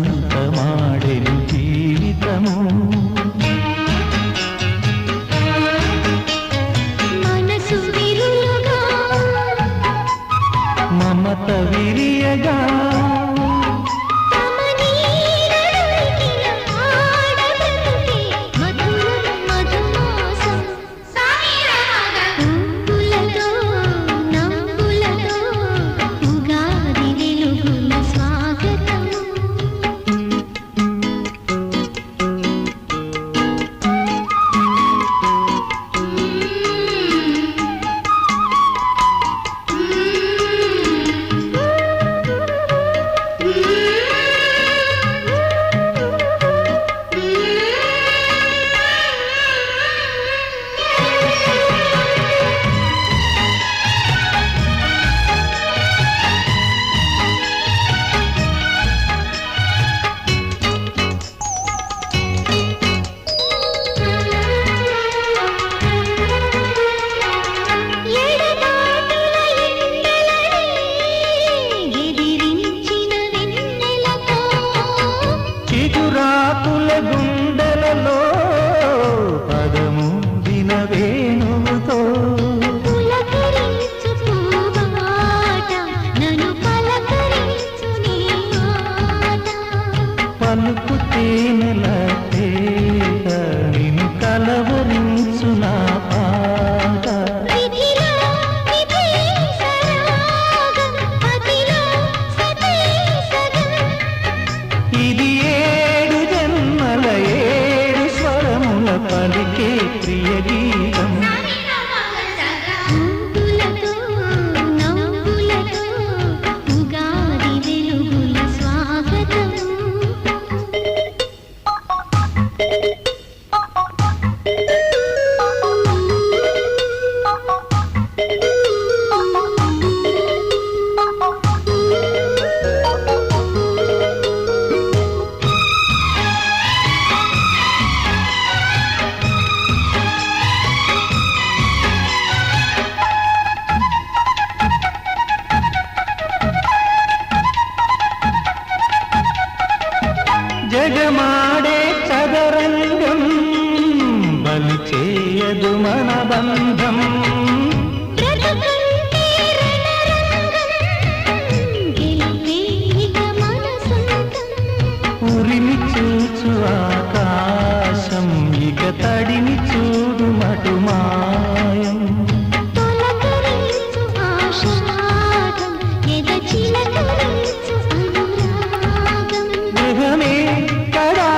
వసంతమాడెను జీవితము మనసు విరులుగా మమత విరియగా చిగురాకుల గుండెలలో పదము దిన వేణువుతో పులకరించు పూబాట నన్ను పలకరించు నీ మాట పలుకు తేనెల తేట నిన్ను కలవరించు నా పాట విధిలో విధేసరాగం అదిలో సతీసగం ఇది ఏడు జన్మల ఏడు స్వరముల పలికే ప్రియ గీతం పువ్వులతో నవ్వులతో ఉగాది వెలుగుల స్వాగతం జగమాడే చదరంగం బలి చేయదు మన బంధం బ్రతుకంటే రణరంగం గెలుపే ఇక మన సొంతం ఉరిమి చూచు ఆకాశం ఇక తడిని చూడు మటు మాయం తొలకరించు ఆషాఢం ఎద చిలకరించు అనురాగం గృహమే కదా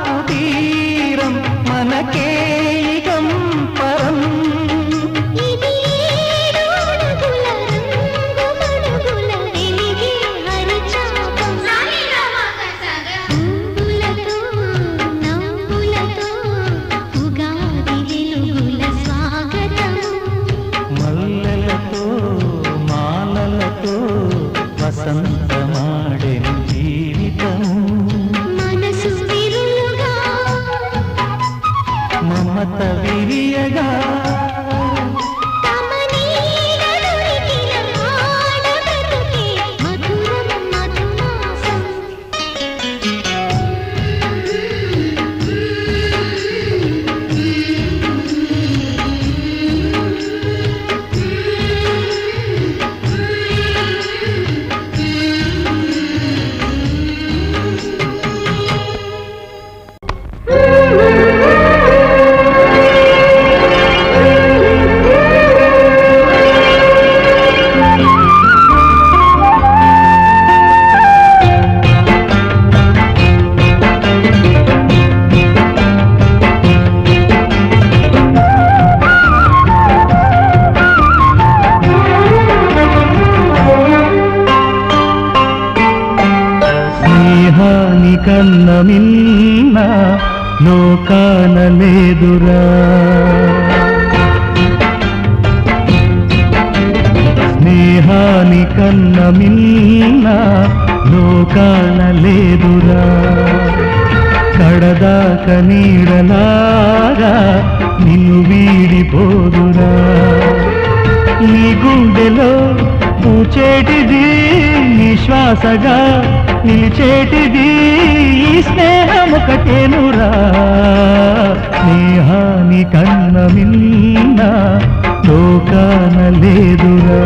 కుటీరం మనకే ఇకం పరం ఇది ఏడు అడుగుల రంగు మడుగుల వెలిగే హరిచాపం పువ్వులతో నవ్వులతో ఉగాది వెలుగుల స్వాగతం మల్లెలతో మాలలతో వసంతమాడెను జీవితము మనసు విరులుగా మమత విరియగా తమ నీడ దొరికిన ఆడ బ్రతుకే మధురం మధుమాసం కన్న మిన్న లోకాన లేదురా స్నేహాని కన్న మిన్న లోకాన లేదురా కడదాక నీడలాగా నిన్ను వీడిపోదురా నీ గుండెలో పూచేటిది నీ శ్వాసగా నిలిచేటిది ఈ స్నేహమొకటేనురా స్నేహాని కన్న మిన్న లోకాన లేదురా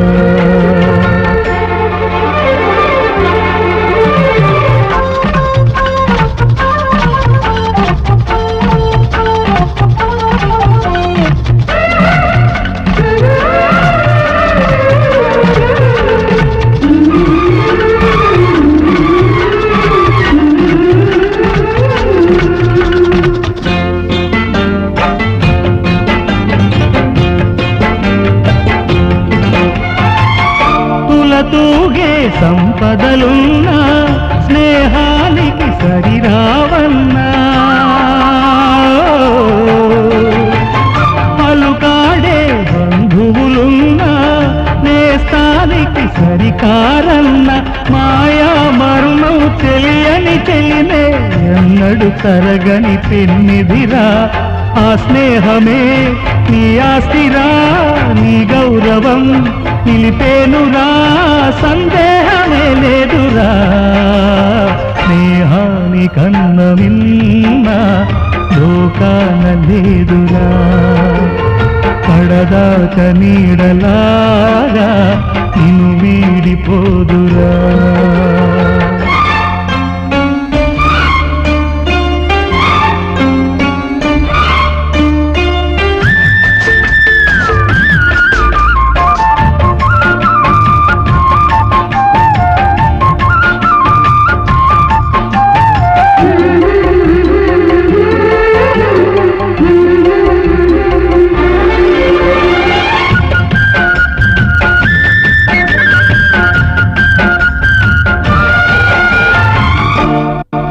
తూగే సంపదలున్నా స్నేహానికి సరిరావన్నా పలుకాడే బంధువులున్నా నేస్తానికి సరికారన్న మాయా మరుణం తెలియని చెలినే ఎన్నడు తరగని పెన్నిదిరా ఆ స్నేహమే నీ ఆస్తిరా నీ గౌరవం నిలిపేనురా సందేహమే లేదురా స్నేహాని కన్న మిన్న లోకాన లేదురా పడదాక నీడలాగా నిన్ను వీడిపోదురా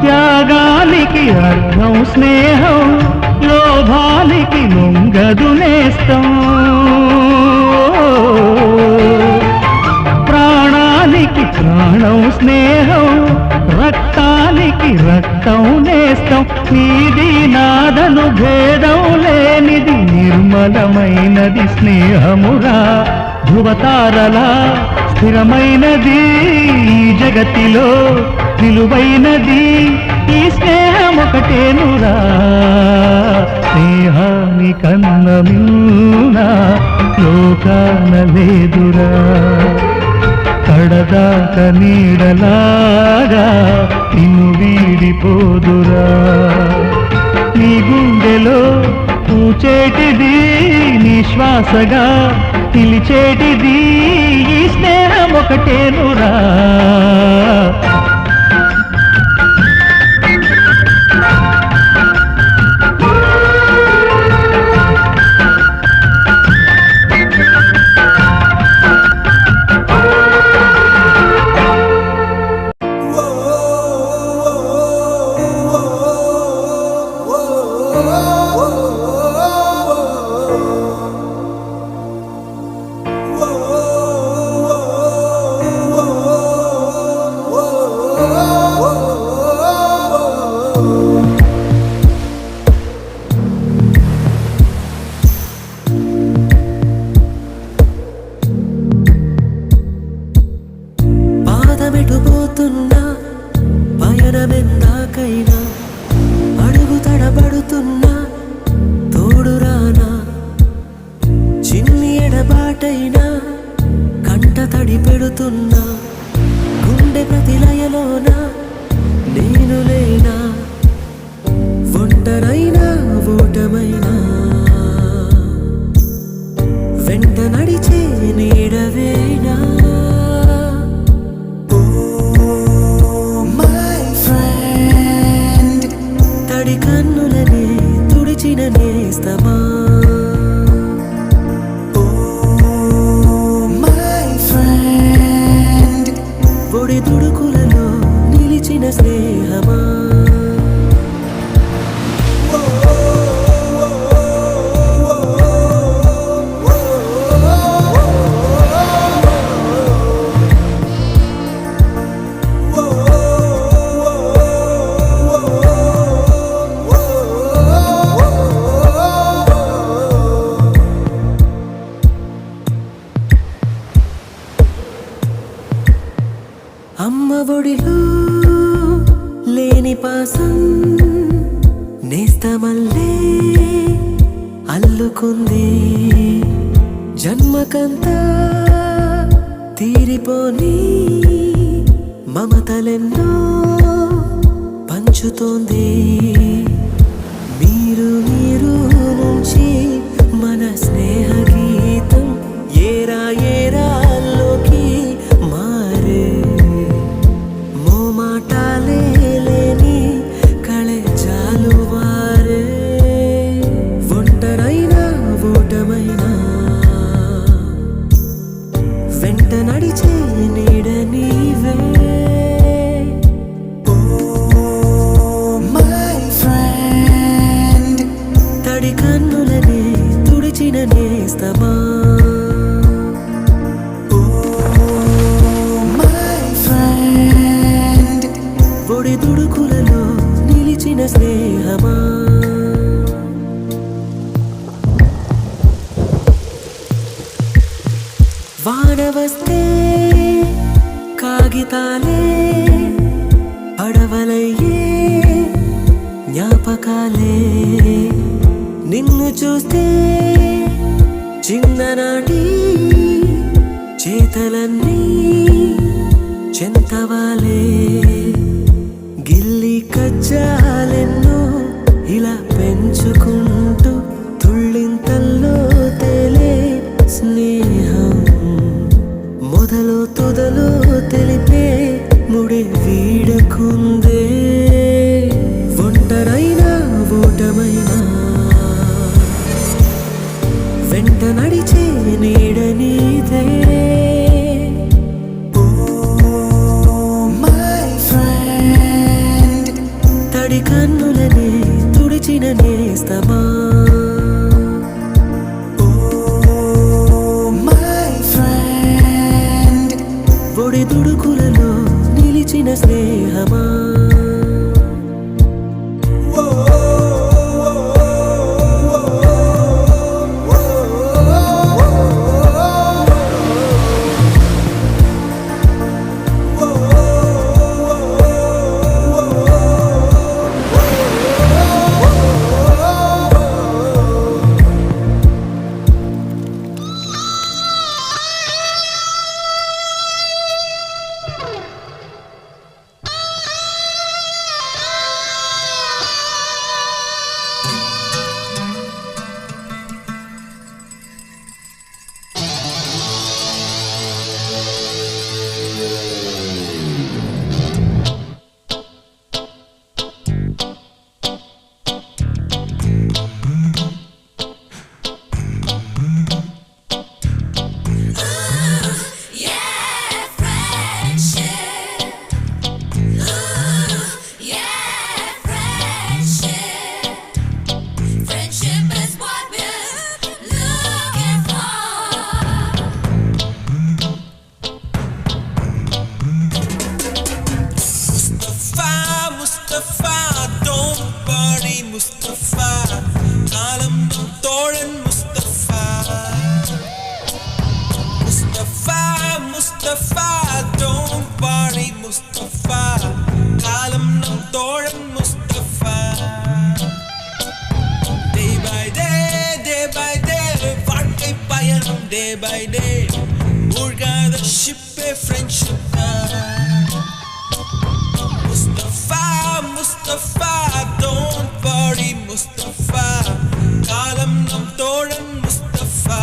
త్యాగానికి అర్థం స్నేహం లోభానికి లొంగదు నేస్తం ప్రాణానికి ప్రాణం స్నేహం రక్తానికి రక్తం నేస్తం నీది నాదను భేదం లేనిది నిర్మలమైనది స్నేహమురా ధృవతారలా స్థిరమైనది ఈ జగతిలో విలువైనది ఈ స్నేహమొకటేనురా స్నేహాని కన్న మిన్న లోకాన లేదురా కడదాక నీడలాగా నిన్ను వీడిపోదురా నీ గుండెలో పూచేటిది నీ శ్వాసగా పిలిచేటిది ఈ స్నేహమొకటేనురా పయనమెందాకైనా అడుగు తడబడుతున్నా తోడురానా చిన్ని ఎడబాటైనా కంట తడి పెడుతున్నా గుండె ప్రతిలయలోన నేను లేనా ఒంటరైనా ఓటమైనా వెంట నడిచే నీడవేనా కన్నులనే తుడిచిన నేస్తమా ఒడి తుడుకులలో నిలిచిన స్నేహమా అమ్మ ఒడిలో లేని పాసం నేస్తమల్లే అల్లుకుంది జన్మకంతా తీరిపోని మమతలెన్నో పంచుతోంది మీరు నుంచి మన స్నేహ గీతం ఏరా ఏరాల్లోకి మారే మోమాటాలే లేని కళే చాలు వారే ఒంటరైనా ఓటమైనా వెంట నడిచే నీడ నీవే తడి కన్నులనే తుడిచిన నేస్తమా ఒడి దుడుకులలో నిలిచిన స్నేహమా వాన వస్తే కాగితాలే పడవలయ్యే జ్ఞాపకాలే నిన్ను చూస్తే చిన్ననాటి చేతలన్నీ చెంతవాలే గిల్లి కజ్జాలెన్నో ఇలా పెంచుకుంటూ తుళ్ళింతల్లో తేలే స్నేహం మొదలు తుదలో తెలిపే ముడి వీడకుందే ఒంటరైనా ఓటమైనా వెంట నడిచే నీడ నీదే తడి కన్నులనే తుడిచిన నేస్తమా ఒడి దుడుకులలో నిలిచిన స్నేహమా Day by day, ஊர்காத ஷிப்பே friendship Mustafa, Mustafa, don't worry Mustafa, காலம் நம் தோழன் Mustafa.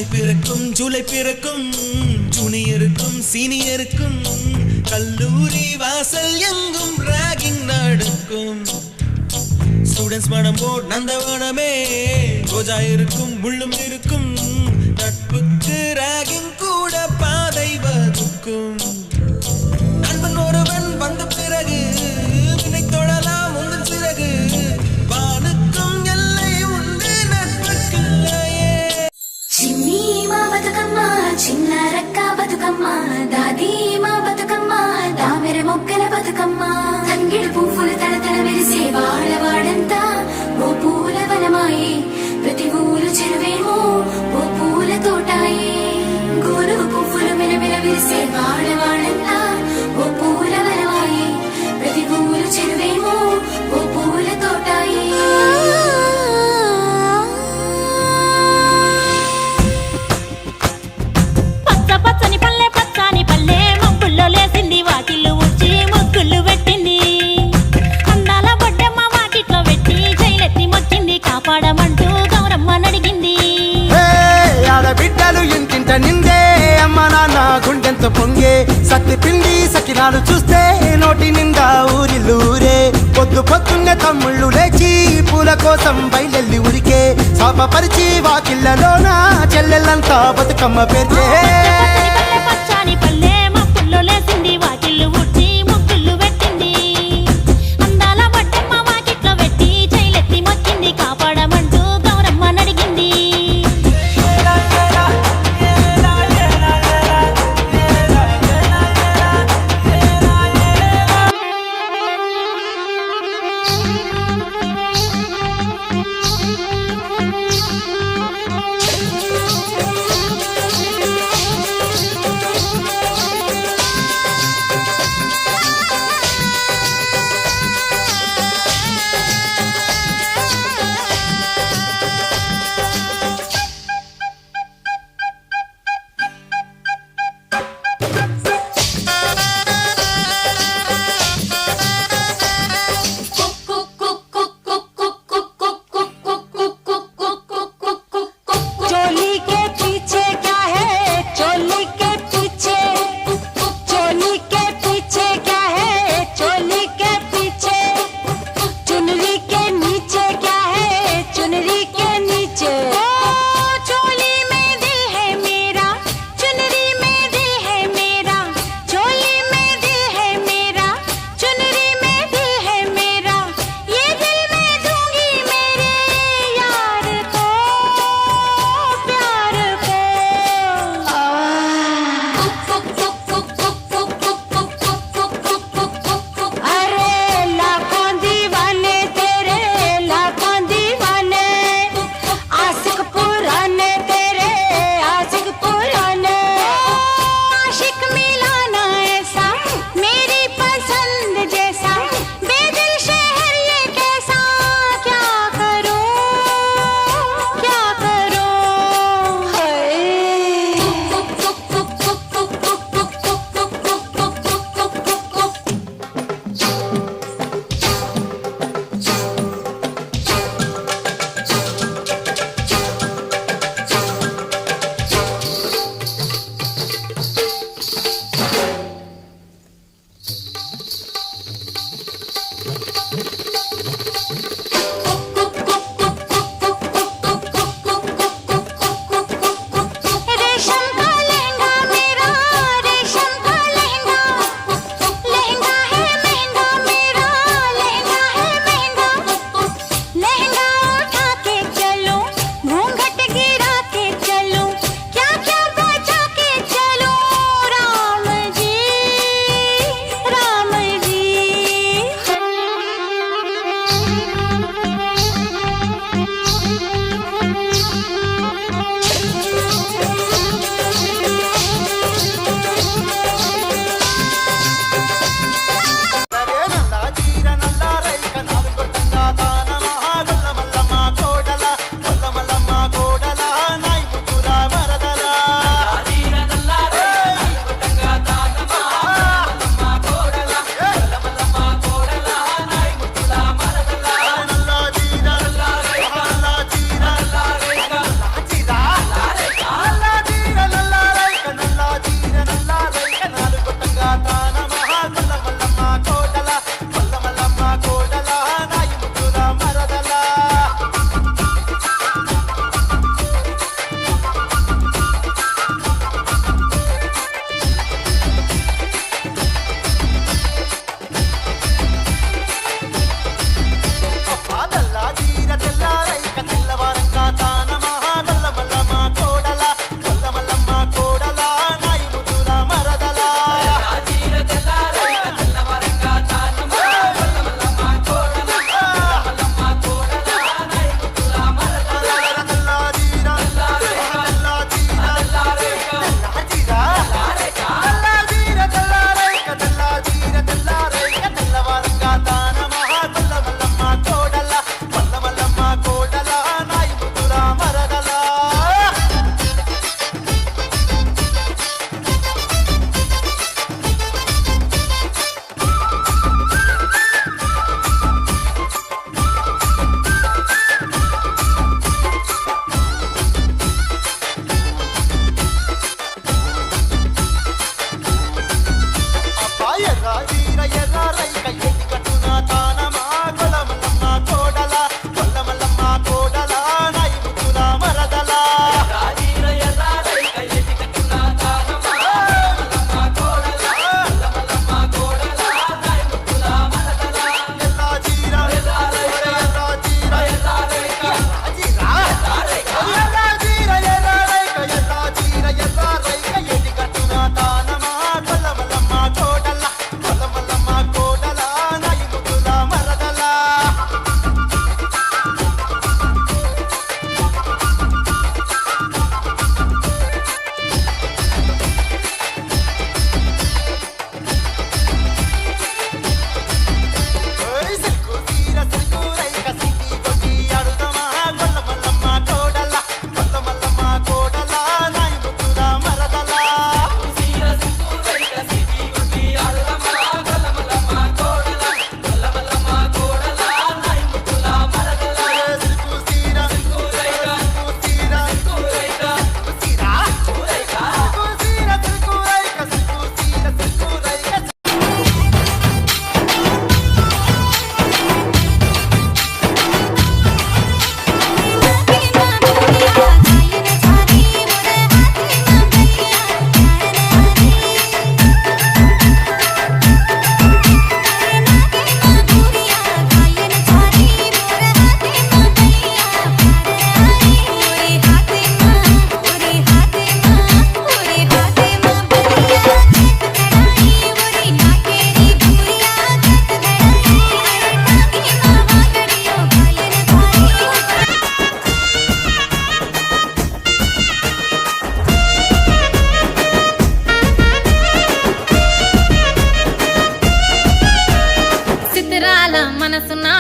பிறக்கும் ஜூலை பிறக்கும் ஜூனியருக்கும் சீனியருக்கும் கல்லூரி வாசல் எங்கும் ராகிங் நடக்கும் ஸ்டூடெண்ட்ஸ் மனம் போட் நந்தவனமே ரோஜா இருக்கும் முள்ளும் இருக்கும் நட்புக்கு ராகிங் கூட பாதை வகுக்கும் நண்பன் ஒருவன் வந்த பிறகு வினை தொழலாம் உந்தன் சிறகு வானுக்கும் எல்லை உண்டு நட்புக்குள்ளையே చిన్ని మా బతుకమ్మ చిన్న రక్క బతుకమ్మ దాది మా బతుకమ్మ దామెర మొక్కల బతుకమ్మ తంగిడు పువ్వులు తడతడ మెరిసే వాడవాడంతా ఓ పూల వనమాయే ప్రతి ఊరు చెరువేమో ఓ పూల తోటాయే గోరు పువ్వులు మెలమెల విరిసే వాడవాడంతా ఓ పూల వనమాయే ప్రతి ఊరు చెరువేమో ఓ పూల తోటాయే పచ్చ పచ్చని పల్లె పచ్చని పల్లె మబ్బుల్లో లేసింది వాకిళ్ళు ఊడ్చి ముగ్గులు పెట్టింది అందాల బొడ్డమ్మ వాకిట్లో పెట్టి జైలెత్తి మొక్కింది కాపాడమంటూ గౌరమ్మ నడిగింది ఆడబిడ్డలు ఇంటింట నిందే అమ్మ నాన్న గుండెంతో పొంగే సత్తి పిండి సకినాలు చూస్తే నోటి నిండా ఊరిల్లూరే పొద్దు పొద్దున్నే తమ్ముళ్ళు లేచి పూల కోసం బయలెల్లి ఉరికే శాపపరిచి వాకిళ్ళలోన చెల్లెళ్ళంతా బతుకమ్మ పేర్చే పచ్చని పల్లె పచ్చని పల్లె మబ్బుల్లో లేసింది వాకిళ్ళు ఊడ్చి ముగ్గులు పెట్టింది అందాల బొడ్డమ్మ వాకిట్లో పెట్టి జైలెత్తి మొక్కింది కాపాడమంటూ గౌరమ్మ నడిగింది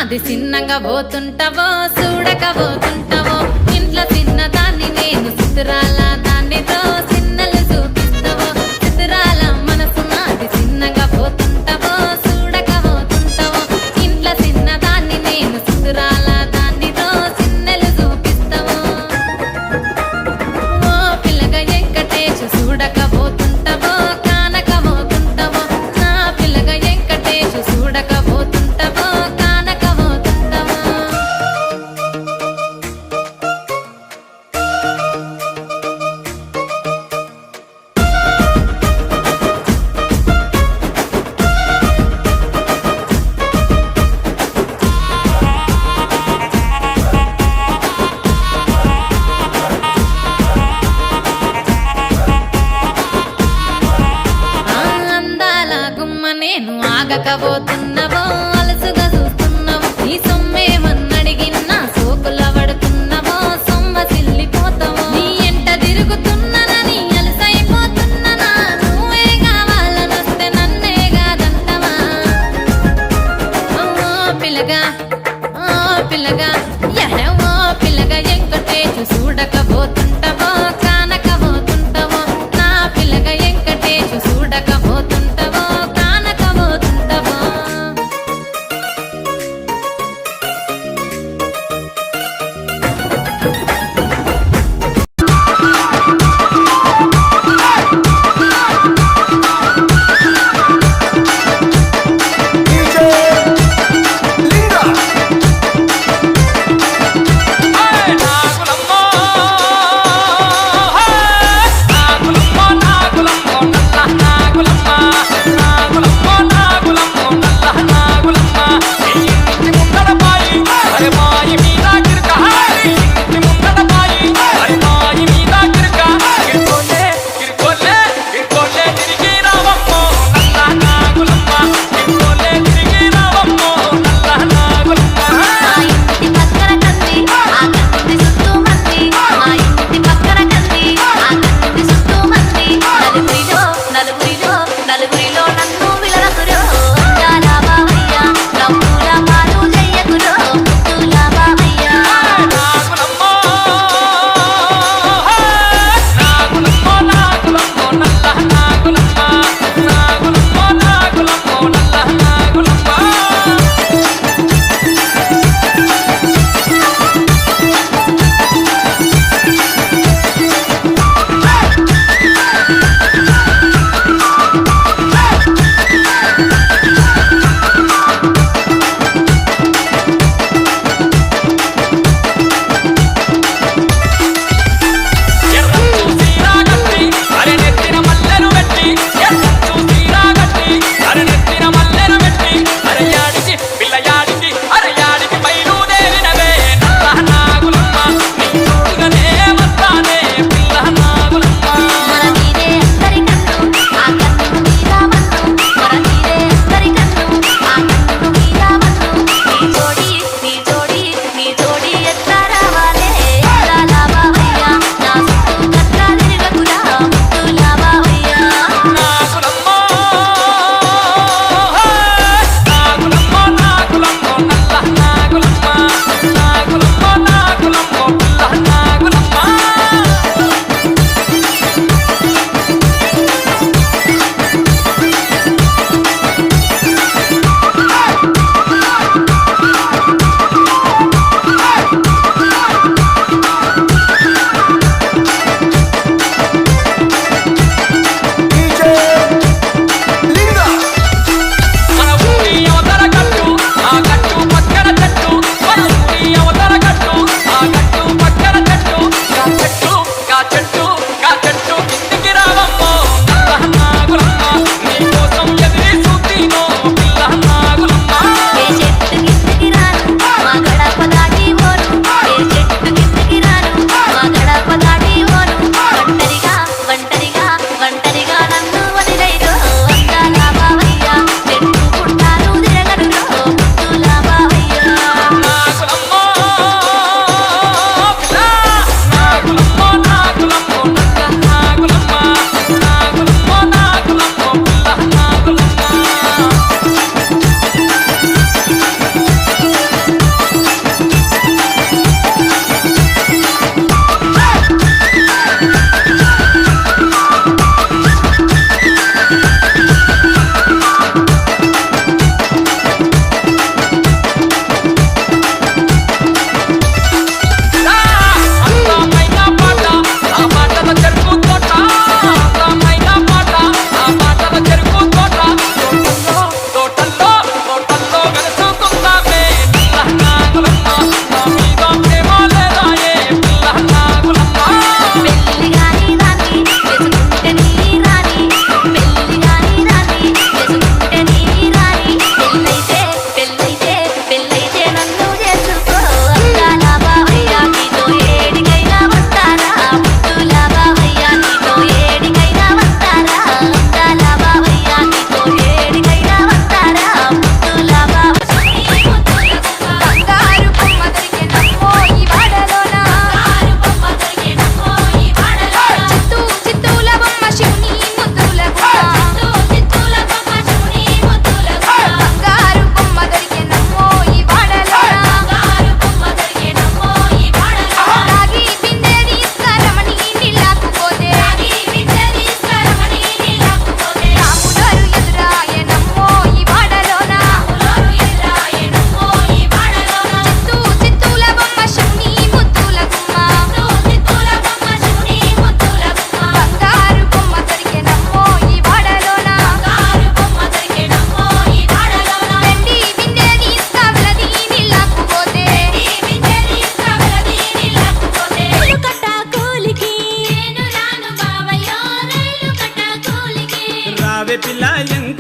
నాది చిన్నగా పోతుంటావో చూడక పోతుంటావో ఇంట్లో చిన్నదాన్ని నేను చిత్రాల దాన్నితో చిన్నలు చూపిస్తావో చిత్రాల మనసు నాది చిన్నగా పోతుంటావో చూడక పోతుంటావో ఇంట్లో చిన్నదాన్ని నేను చిత్రాల దాన్నితో చిన్నలు చూపిస్తావో ఓ పిల్లగా వెంకటేశ్ చూడక పోతుంటావో కానక పోతుంటావో నా పిల్లగా వెంకటేశ్ చూడక పోతుంటావో కానక పోతుంటావో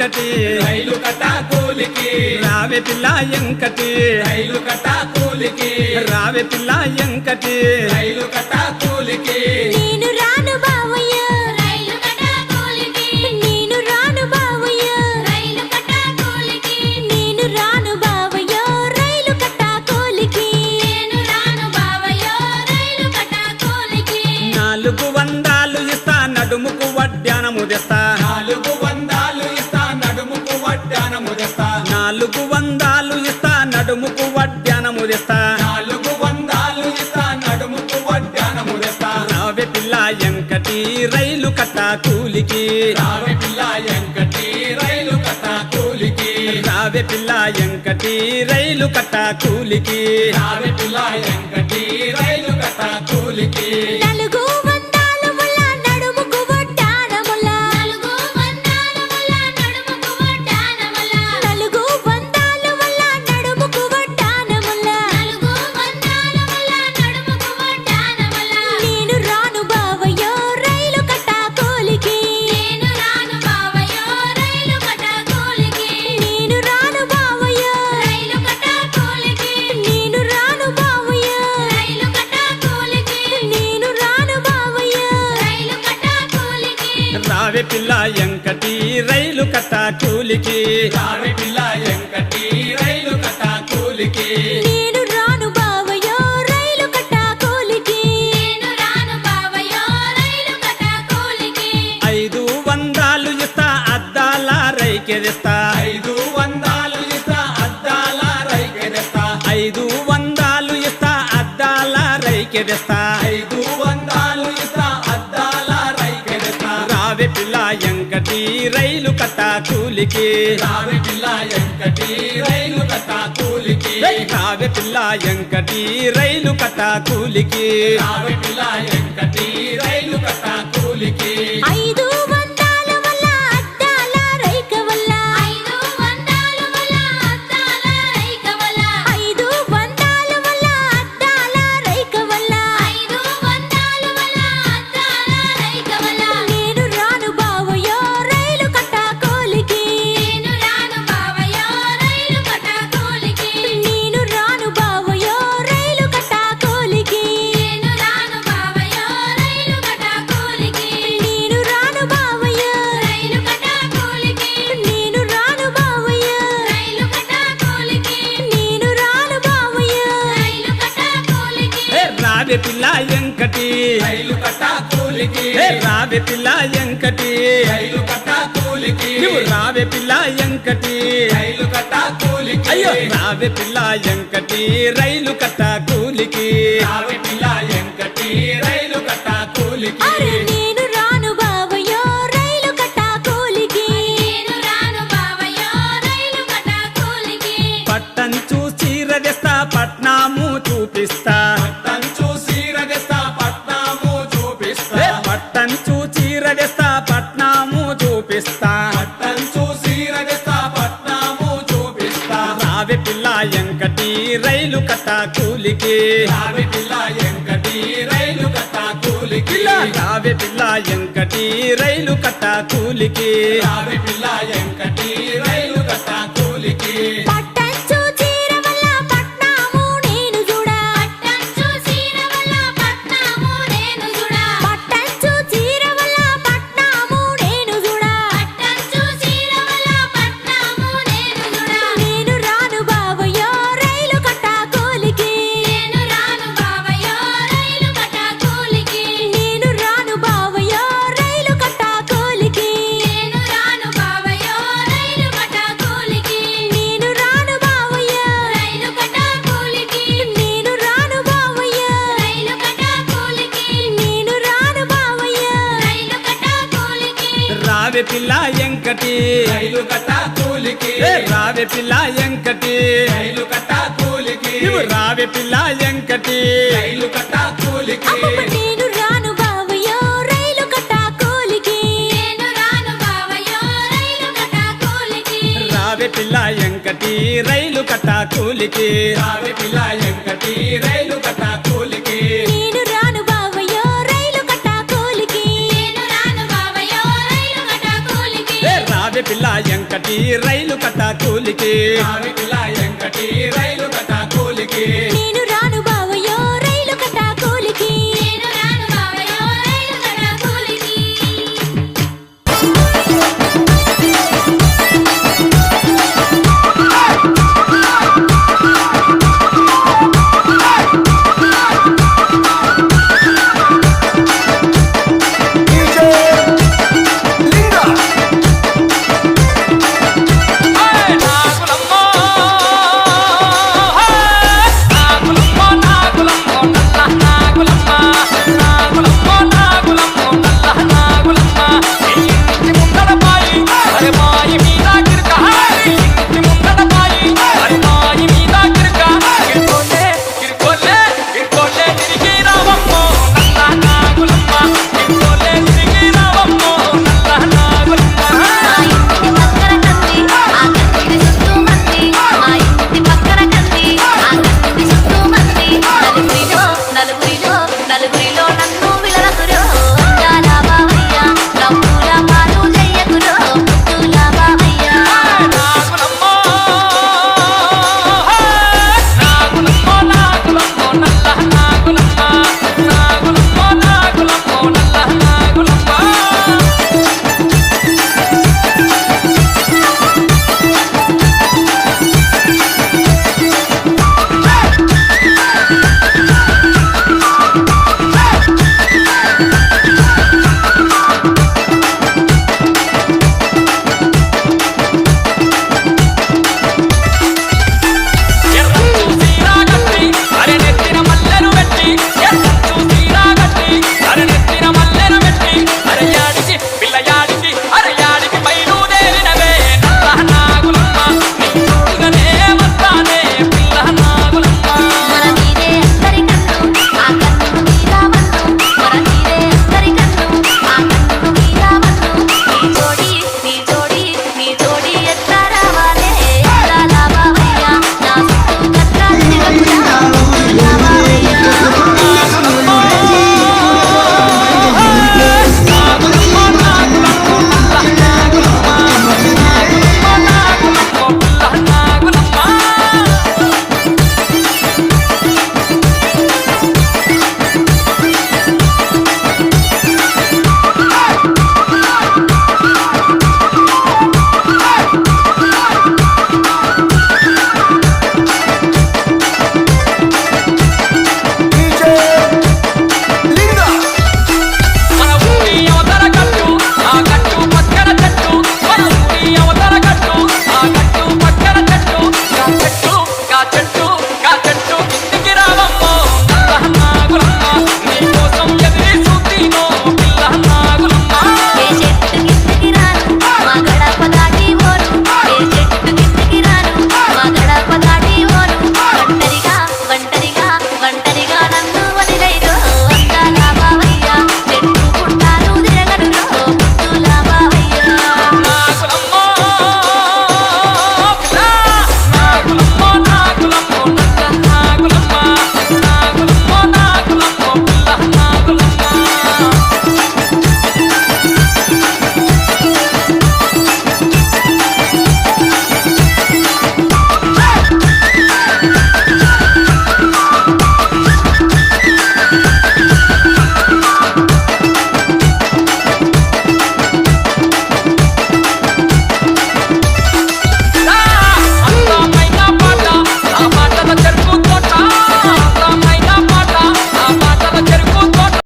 ఎంకటి రైలు కట్టా కూలికి రావే పిల్ల ఎంకటి రైలు కట్టా కూలికి రావే పిల్ల ఎంకటి రైలు కట్టా కూలికి నేను రాను బావయ్య రైలు కట్టా కూలికి నేను రాను బావయ్య రైలు కట్టా కూలికి నేను రాను బావయ్య రైలు కట్టా కూలికి నేను రాను బావయ్య రైలు కట్టా కూలికి 400 ఇస్తా నడుముకు వడ్డానము తెస్తా 400 ఇస్తా నడుముకు వడ్డానము తెస్తా 400 ఇస్తా నడుముకు వడ్డానము తెస్తా 400 ఇస్తా నడుముకు వడ్డానము తెస్తా రావే పిల్ల ఎంకటి రైలు కట్టా కూలికి రావే పిల్ల ఎంకటి రైలు కట్టా కూలికి రావే పిల్ల ఎంకటి రైలు కట్టా కూలికి రావే పిల్ల ఎంకటి రైలు కట్టా కూలికి 400 ముల్ల నడుముకు వడ్డానముల 400 ముల్ల నడుముకు వడ్డానముల 400 ముల్ల నడుముకు వడ్డానముల 400 ముల్ల నడుముకు వడ్డానముల నేను రాను బావయ్య రైలు కట్టా కూలికి నేను రాను బావయ్య రైలు కట్టా కూలికి నేను రాను బావయ్య రైలు కట్టా కూలికి నేను రాను బావయ్య రైలు కట్టా కూలికి నేను రాను బావయ్య రైలు కట్టా కూలికి రావే పిల్ల ఎంకటి రైలు కట్టా కూలికి రావే పిల్ల ఎంకటి రైలు కట్టా కూలికి నేను రాను బావయ్య రైలు కట్టా కూలికి నేను రాను బావయ్య రైలు కట్టా కూలికి 500 ఇస్తా అద్దాల రైకెదిస్తా 500 ఇస్తా అద్దాల రైకెదెస్తా 500 ఇస్తా అద్దాల రైకెదిస్తా 500 ఇస్తా అద్దాల రైకెదెస్తా రావే పిల్ల ఎంకటి రైలు కట్టా కూలికి రావే పిల్ల ఎంకటి రైలు కట్టా కూలికి రావే పిల్ల ఎంకటి రైలు కట్టా కూలికి రావే పిల్ల ఎంకటి రైలు కట్టా కూలికి 500 వల్ల అద్దాల రైక వల్ల 500 వల్ల అద్దాల రైక వల్ల 500 వల్ల అద్దాల రైక వల్ల 500 వల్ల అద్దాల రైక వల్ల నేను రాను బావయ్య రైలు కట్టా కూలికి నేను రాను బావయ్య రైలు కట్టా కూలికి నేను రాను బావయ్య రైలు కట్టా కూలికి నేను రాను బావయ్య రైలు కట్టా కూలికి నేను రాను బావయ్య రైలు కట్టా కూలికి నేను రాను బావయ్య రైలు కట్టా కూలికి నేను రాను బావయ్య రైలు కట్టా కూలికి రావే పిల్ల ఎంకటి రైలు కట్టా కూలికి రావే పిల్ల ఎంకటి రైలు కట్టా కూలికి నువ్వు రావే పిల్ల ఎంకటి రైలు కట్టా కూలికి అయ్యో రావే పిల్ల ఎంకటి రైలు కట్టా కూలికి రావే పిల్ల ఎంకటి రైలు కట్టా కూలికి అరే నేను రాను బావయ్య రైలు కట్టా కూలికి నేను రాను బావయ్య రైలు కట్టా కూలికి పట్టంచు చీర తెస్తా పట్నాము చూపిస్తా కంచు సీర తెస్తా పట్నాము చూపిస్తా పట్టంచు చీర తెస్తా పట్నాము చూపిస్తా కంచు సీర తెస్తా పట్నాము చూపిస్తా రావే పిల్ల ఎంకటి రైలు కట్టా కూలికి రావే పిల్ల ఎంకటి రైలు కట్టా కూలికి పిల్ల రావే పిల్ల ఎంకటి రైలు కట్టా కూలికి రావే పిల్ల ఎంకటి రైలు కట్టా కూలికి పట్టంచు చీర వల్ల పట్నాము నేను చూడా పట్టంచు చీర వల్ల పట్నాము నేను చూడా పట్టంచు చీర వల్ల పట్నాము నేను చూడా పట్టంచు చీర వల్ల పట్నాము నేను చూడా నేను రాను బావయ్య రైలు కట్టా కూలికి నేను రాను బావయ్య రైలు కట్టా కూలికి నేను రాను బావయ్య రైలు కట్టా కూలికి నేను రాను బావయ్య రైలు కట్టా కూలికి నేను రాను బావయ్య రైలు కట్టా కూలికి నేను రాను బావయ్య రైలు కట్టా కూలికి నేను రాను బావయ్య రైలు కట్టా కూలికి రావే పిల్ల ఎంకటి రైలు కట్టా కూలికి రావే పిల్ల ఎంకటి రైలు కట్టా కూలికి నువ్వు రావే పిల్ల ఎంకటి రైలు కట్టా కూలికి అమ్మమ్మ నేను రాను బావయ్య రైలు కట్టా కూలికి నేను రాను బావయ్య రైలు కట్టా కూలికి రావే పిల్ల ఎంకటి రైలు కట్టా కూలికి రావే పిల్ల ఎంకటి రైలు కట్టా కూలికి నేను రాను బావయ్య రైలు కట్టా కూలికి నేను రాను బావయ్య రైలు కట్టా కూలికి రావే పిల్ల ఎంకటి రైలు కట్ట కూలికి రావి పిల్ల ఎంకటి రైలు కట్ట కూలికి నేను